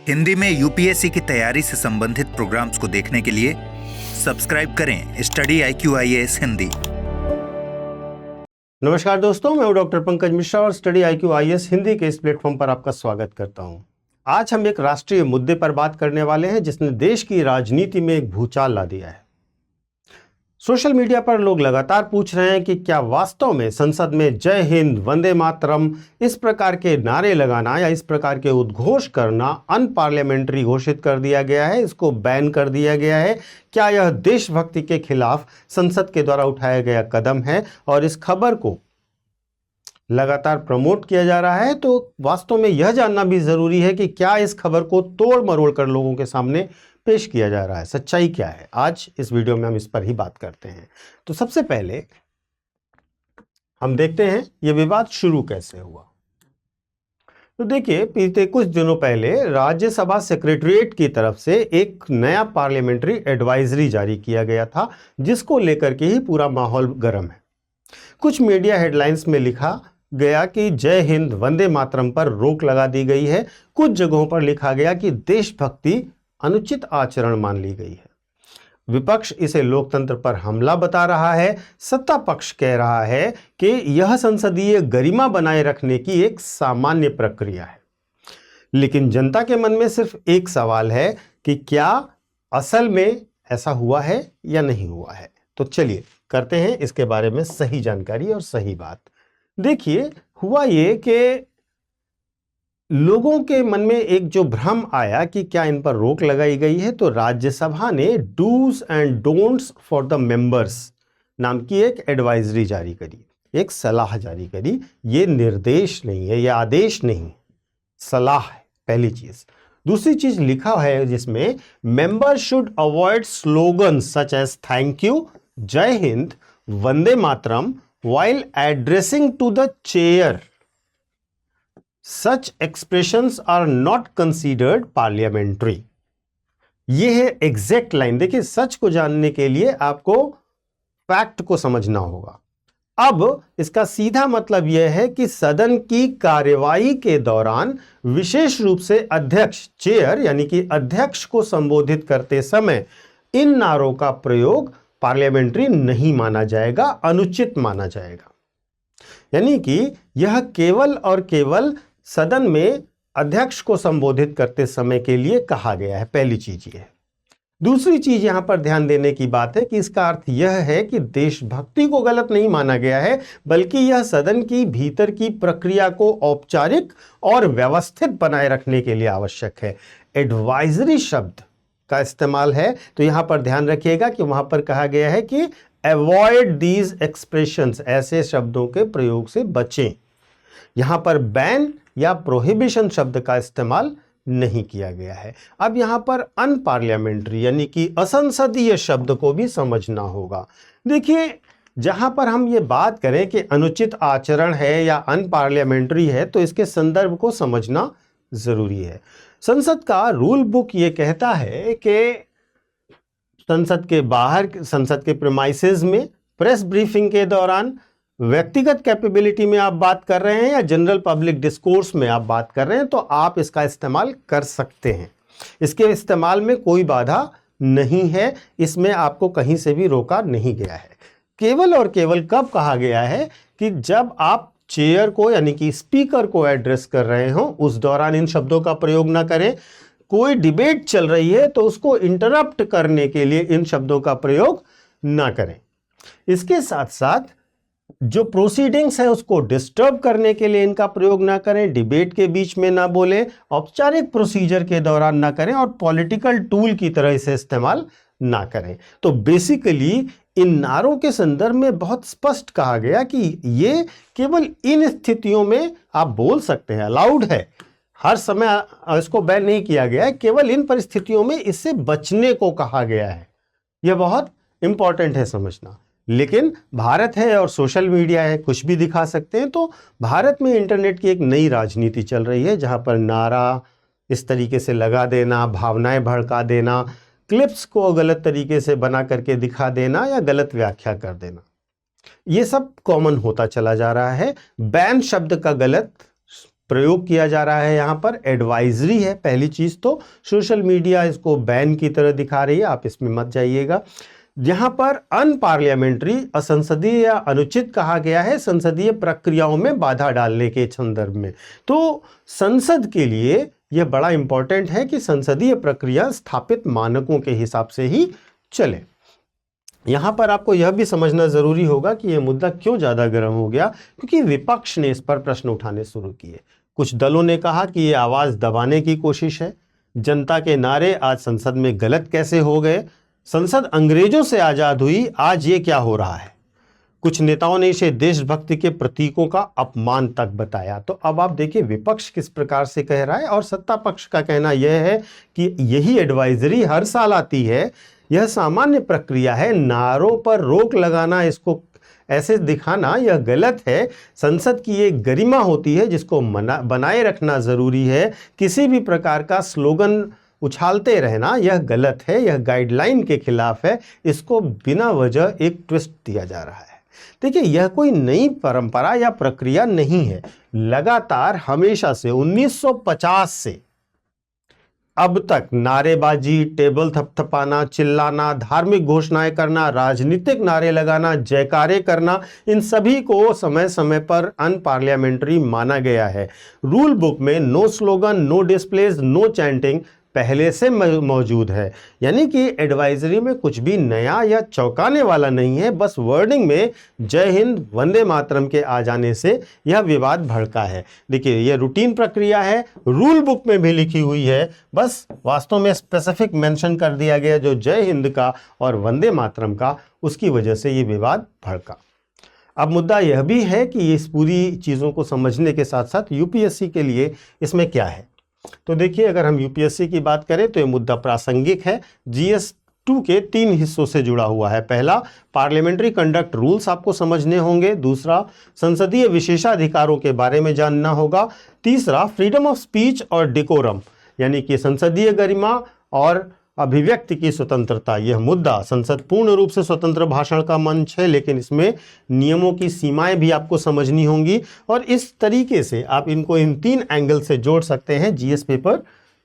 हिंदी में यूपीएससी की तैयारी से संबंधित प्रोग्राम्स को देखने के लिए सब्सक्राइब करें स्टडी IQ-IAS हिंदी। नमस्कार दोस्तों, मैं हूं डॉक्टर पंकज मिश्रा और स्टडी IQ-IAS हिंदी के इस प्लेटफॉर्म पर आपका स्वागत करता हूं। आज हम एक राष्ट्रीय मुद्दे पर बात करने वाले हैं जिसने देश की राजनीति में एक भूचाल ला दिया है। सोशल मीडिया पर लोग लगातार पूछ रहे हैं कि क्या वास्तव में संसद में जय हिंद, वंदे मातरम इस प्रकार के नारे लगाना या इस प्रकार के उद्घोष करना अनपार्लियामेंट्री घोषित कर दिया गया है, इसको बैन कर दिया गया है। क्या यह देशभक्ति के खिलाफ संसद के द्वारा उठाया गया कदम है और इस खबर को लगातार प्रमोट किया जा रहा है? तो वास्तव में यह जानना भी जरूरी है कि क्या इस खबर को तोड़ मरोड़ कर लोगों के सामने पेश किया जा रहा है, सच्चाई क्या है। आज इस वीडियो में हम इस पर ही बात करते हैं। तो सबसे पहले हम देखते हैं यह विवाद शुरू कैसे हुआ। तो देखिए, बीते कुछ दिनों पहले राज्यसभा सेक्रेटरीट की तरफ से एक नया पार्लियामेंट्री एडवाइजरी जारी किया गया था, जिसको लेकर के ही पूरा माहौल गर्म है। कुछ मीडिया हेडलाइंस में लिखा गया कि जय हिंद, वंदे मातरम पर रोक लगा दी गई है। कुछ जगहों पर लिखा गया कि देशभक्ति अनुचित आचरण मान ली गई है। विपक्ष इसे लोकतंत्र पर हमला बता रहा है, सत्ता पक्ष कह रहा है कि यह संसदीय गरिमा बनाए रखने की एक सामान्य प्रक्रिया है। लेकिन जनता के मन में सिर्फ एक सवाल है कि क्या असल में ऐसा हुआ है या नहीं हुआ है। तो चलिए करते हैं इसके बारे में सही जानकारी और सही बात। देखिए, हुआ ये कि लोगों के मन में एक जो भ्रम आया कि क्या इन पर रोक लगाई गई है, तो राज्यसभा ने dos and don'ts for the members नाम की एक एडवाइजरी जारी करी, एक सलाह जारी करी। ये निर्देश नहीं है, ये आदेश नहीं, सलाह है, पहली चीज। दूसरी चीज लिखा है जिसमें member should avoid slogan such as thank you, जय Hind, Vande Mataram while addressing to the chair. Such expressions are not considered parliamentary. ये है एग्जैक्ट लाइन। देखिए, सच को जानने के लिए आपको फैक्ट को समझना होगा। अब इसका सीधा मतलब यह है कि सदन की कार्यवाही के दौरान विशेष रूप से अध्यक्ष, चेयर यानी कि अध्यक्ष को संबोधित करते समय इन नारों का प्रयोग पार्लियामेंट्री नहीं माना जाएगा, अनुचित माना जाएगा। यानी कि यह केवल और केवल सदन में अध्यक्ष को संबोधित करते समय के लिए कहा गया है, पहली चीज ये है। दूसरी चीज यहां पर ध्यान देने की बात है कि इसका अर्थ यह है कि देशभक्ति को गलत नहीं माना गया है, बल्कि यह सदन की भीतर की प्रक्रिया को औपचारिक और व्यवस्थित बनाए रखने के लिए आवश्यक है। एडवाइजरी शब्द का इस्तेमाल है, तो यहां पर ध्यान रखिएगा कि वहां पर कहा गया है कि अवॉइड दीज एक्सप्रेशंस, ऐसे शब्दों के प्रयोग से बचें। यहां पर बैन या प्रोहिबिशन शब्द का इस्तेमाल नहीं किया गया है। अब यहां पर अनपार्लियामेंट्री यानी कि असंसदीय शब्द को भी समझना होगा। देखिए, जहां पर हम ये बात करें कि अनुचित आचरण है या अनपार्लियामेंट्री है, तो इसके संदर्भ को समझना जरूरी है। संसद का रूल बुक ये कहता है कि संसद के बाहर, संसद के प्रीमाइसेस में, प्रेस ब्रीफिंग के दौरान, व्यक्तिगत कैपेबिलिटी में आप बात कर रहे हैं या जनरल पब्लिक डिस्कोर्स में आप बात कर रहे हैं, तो आप इसका इस्तेमाल कर सकते हैं। इसके इस्तेमाल में कोई बाधा नहीं है, इसमें आपको कहीं से भी रोका नहीं गया है। केवल और केवल कब कहा गया है कि जब आप चेयर को यानी कि स्पीकर को एड्रेस कर रहे हो, उस दौरान इन शब्दों का प्रयोग ना करें। कोई डिबेट चल रही है तो उसको इंटरप्ट करने के लिए इन शब्दों का प्रयोग ना करें। इसके साथ साथ जो प्रोसीडिंग्स है उसको डिस्टर्ब करने के लिए इनका प्रयोग ना करें, डिबेट के बीच में ना बोले, औपचारिक प्रोसीजर के दौरान ना करें और पॉलिटिकल टूल की तरह इसे इस्तेमाल ना करें। तो बेसिकली इन नारों के संदर्भ में बहुत स्पष्ट कहा गया कि ये केवल इन स्थितियों में आप बोल सकते हैं, अलाउड है, हर समय इसको बैन नहीं किया गया है, केवल इन परिस्थितियों में इससे बचने को कहा गया है। यह बहुत इंपॉर्टेंट है समझना। लेकिन भारत है और सोशल मीडिया है, कुछ भी दिखा सकते हैं। तो भारत में इंटरनेट की एक नई राजनीति चल रही है, जहां पर नारा इस तरीके से लगा देना, भावनाएं भड़का देना, क्लिप्स को गलत तरीके से बना करके दिखा देना या गलत व्याख्या कर देना, ये सब कॉमन होता चला जा रहा है। बैन शब्द का गलत प्रयोग किया जा रहा है यहाँ पर एडवाइजरी है। पहली चीज तो सोशल मीडिया इसको बैन की तरह दिखा रही है, आप इसमें मत जाइएगा। यहाँ पर अनपार्लियामेंट्री, असंसदीय या अनुचित कहा गया है संसदीय प्रक्रियाओं में बाधा डालने के संदर्भ में। तो संसद के लिए यह बड़ा इंपॉर्टेंट है कि संसदीय प्रक्रिया स्थापित मानकों के हिसाब से ही चले। यहां पर आपको यह भी समझना जरूरी होगा कि यह मुद्दा क्यों ज्यादा गर्म हो गया, क्योंकि विपक्ष ने इस पर प्रश्न उठाने शुरू किए। कुछ दलों ने कहा कि यह आवाज दबाने की कोशिश है, जनता के नारे आज संसद में गलत कैसे हो गए, संसद अंग्रेजों से आजाद हुई, आज ये क्या हो रहा है। कुछ नेताओं ने इसे देशभक्ति के प्रतीकों का अपमान तक बताया। तो अब आप देखिए विपक्ष किस प्रकार से कह रहा है, और सत्ता पक्ष का कहना यह है कि यही एडवाइजरी हर साल आती है, यह सामान्य प्रक्रिया है, नारों पर रोक लगाना, इसको ऐसे दिखाना यह गलत है। संसद की एक गरिमा होती है जिसको बनाए रखना जरूरी है। किसी भी प्रकार का स्लोगन उछालते रहना यह गलत है, यह गाइडलाइन के खिलाफ है, इसको बिना वजह एक ट्विस्ट दिया जा रहा है। देखिए यह कोई नई परंपरा या प्रक्रिया नहीं है, लगातार हमेशा से 1950 से अब तक नारेबाजी, टेबल थपथपाना, चिल्लाना, धार्मिक घोषणाएं करना, राजनीतिक नारे लगाना, जयकारे करना, इन सभी को समय समय पर अनपार्लियामेंट्री माना गया है। रूल बुक में no slogan, no displays, no chanting पहले से मौजूद है, यानी कि एडवाइजरी में कुछ भी नया या चौंकाने वाला नहीं है। बस वर्डिंग में जय हिंद, वंदे मातरम के आ जाने से यह विवाद भड़का है। देखिए यह रूटीन प्रक्रिया है, रूल बुक में भी लिखी हुई है, बस वास्तव में स्पेसिफिक मेंशन कर दिया गया जो जय हिंद का और वंदे मातरम का, उसकी वजह से ये विवाद भड़का। अब मुद्दा यह भी है कि इस पूरी चीज़ों को समझने के साथ साथ यूपीएससी के लिए इसमें क्या है। तो देखिए अगर हम यूपीएससी की बात करें तो ये मुद्दा प्रासंगिक है, GS2 के 3 हिस्सों से जुड़ा हुआ है। पहला, पार्लियामेंट्री कंडक्ट रूल्स आपको समझने होंगे। दूसरा, संसदीय विशेषाधिकारों के बारे में जानना होगा। तीसरा, फ्रीडम ऑफ स्पीच और डिकोरम, यानी कि संसदीय गरिमा और अभिव्यक्ति की स्वतंत्रता। यह मुद्दा, संसद पूर्ण रूप से स्वतंत्र भाषण का मंच है, लेकिन इसमें नियमों की सीमाएं भी आपको समझनी होंगी, और इस तरीके से आप इनको इन 3 एंगल से जोड़ सकते हैं जीएस पेपर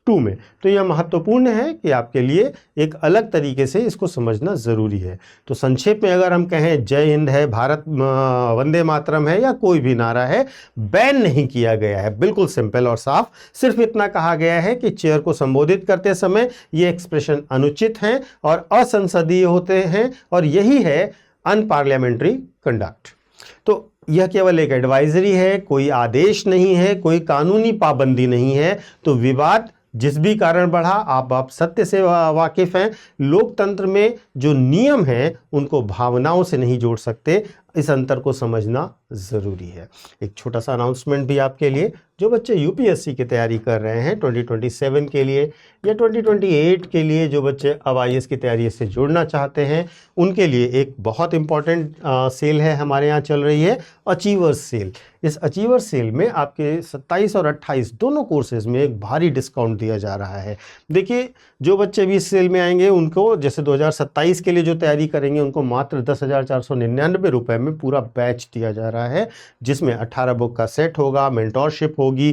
2 में। तो यह महत्वपूर्ण है कि आपके लिए एक अलग तरीके से इसको समझना जरूरी है। तो संक्षेप में अगर हम कहें, जय हिंद है, भारत वंदे मातरम है, या कोई भी नारा है, बैन नहीं किया गया है, बिल्कुल सिंपल और साफ। सिर्फ इतना कहा गया है कि चेयर को संबोधित करते समय ये एक्सप्रेशन अनुचित हैं और असंसदीय होते हैं, और यही है अनपार्लियामेंट्री कंडक्ट। तो यह केवल एक एडवाइजरी है, कोई आदेश नहीं है, कोई कानूनी पाबंदी नहीं है। तो विवाद जिस भी कारण बढ़ा, आप सत्य से वाकिफ हैं, लोकतंत्र में जो नियम हैं उनको भावनाओं से नहीं जोड़ सकते, इस अंतर को समझना ज़रूरी है। एक छोटा सा अनाउंसमेंट भी आपके लिए, जो बच्चे यूपीएससी की तैयारी कर रहे हैं 2027 के लिए या 2028 के लिए, जो बच्चे अब आईएएस की तैयारी से जुड़ना चाहते हैं, उनके लिए एक बहुत इंपॉर्टेंट सेल है हमारे यहाँ चल रही है, अचीवर्स सेल। इस अचीवर्स सेल में आपके 27 और 28 दोनों कोर्सेज में एक भारी डिस्काउंट दिया जा रहा है। देखिए जो बच्चे भी इस सेल में आएंगे उनको, जैसे 2027 के लिए जो तैयारी करेंगे, उनको मात्र 10,499 रुपये में पूरा बैच दिया जा रहा है, जिसमें 18 बुक का सेट होगा, मेंटोरशिप होगी,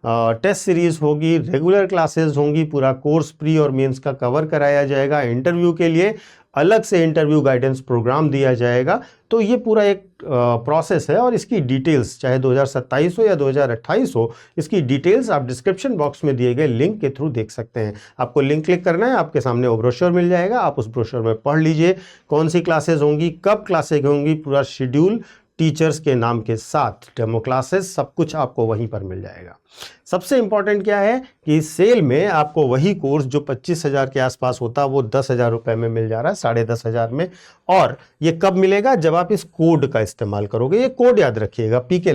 टेस्ट सीरीज होगी, रेगुलर क्लासेस होंगी, पूरा कोर्स प्री और मेंस का कवर कराया जाएगा, इंटरव्यू के लिए अलग से इंटरव्यू गाइडेंस प्रोग्राम दिया जाएगा। तो ये पूरा एक प्रोसेस है, और इसकी डिटेल्स चाहे 2027 हो या 2028 हो, इसकी डिटेल्स आप डिस्क्रिप्शन बॉक्स में दिए गए लिंक के थ्रू देख सकते हैं। आपको लिंक क्लिक करना है, आपके सामने वो ब्रोशर मिल जाएगा, आप उस ब्रोशर में पढ़ लीजिए कौन सी क्लासेस होंगी, कब क्लासेस होंगी, पूरा शेड्यूल टीचर्स के नाम के साथ, डेमो क्लासेस, सब कुछ आपको वहीं पर मिल जाएगा। सबसे इंपॉर्टेंट क्या है कि इस सेल में आपको वही कोर्स जो 25,000 के आसपास होता, वो 10,000 रुपये में मिल जा रहा है, 10,500 में। और ये कब मिलेगा? जब आप इस कोड का इस्तेमाल करोगे। ये कोड याद रखिएगा, PK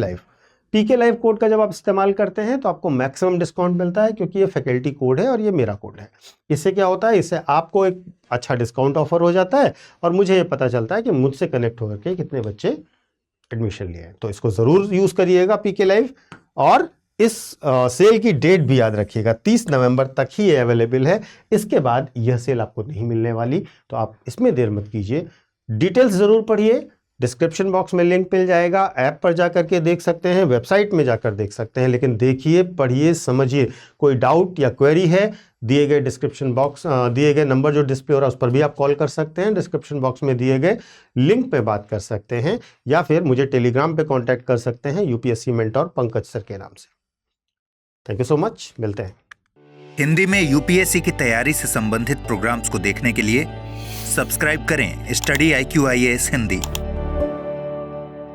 लाइव कोड का जब आप इस्तेमाल करते हैं तो आपको मैक्सिमम डिस्काउंट मिलता है, क्योंकि ये फैकल्टी कोड है और ये मेरा कोड है। इससे क्या होता है, इससे आपको एक अच्छा डिस्काउंट ऑफर हो जाता है, और मुझे ये पता चलता है कि मुझसे कनेक्ट होकर के कितने बच्चे एडमिशन लिए हैं। तो इसको ज़रूर यूज़ करिएगा PK लाइव। और इस सेल की डेट भी याद रखिएगा, 30 नवंबर तक ही ये अवेलेबल है, इसके बाद यह सेल आपको नहीं मिलने वाली। तो आप इसमें देर मत कीजिए, डिटेल्स ज़रूर पढ़िए, डिस्क्रिप्शन बॉक्स में लिंक मिल जाएगा, ऐप पर जाकर के देख सकते हैं, वेबसाइट में जाकर देख सकते हैं। लेकिन देखिए, पढ़िए, समझिए। कोई डाउट या क्वेरी है, दिए गए डिस्क्रिप्शन बॉक्स दिए गए नंबर जो डिस्प्ले हो रहा है उस पर भी आप कॉल कर सकते हैं। डिस्क्रिप्शन बॉक्स में दिए गए लिंक पे बात कर सकते हैं, या फिर मुझे टेलीग्राम पे कांटेक्ट कर सकते हैं यूपीएससी मेंटोर पंकज सर के नाम से। थैंक यू सो मच, मिलते हैं। हिंदी में यूपीएससी की तैयारी से संबंधित प्रोग्राम्स को देखने के लिए सब्सक्राइब करें स्टडी IQ IAS हिंदी।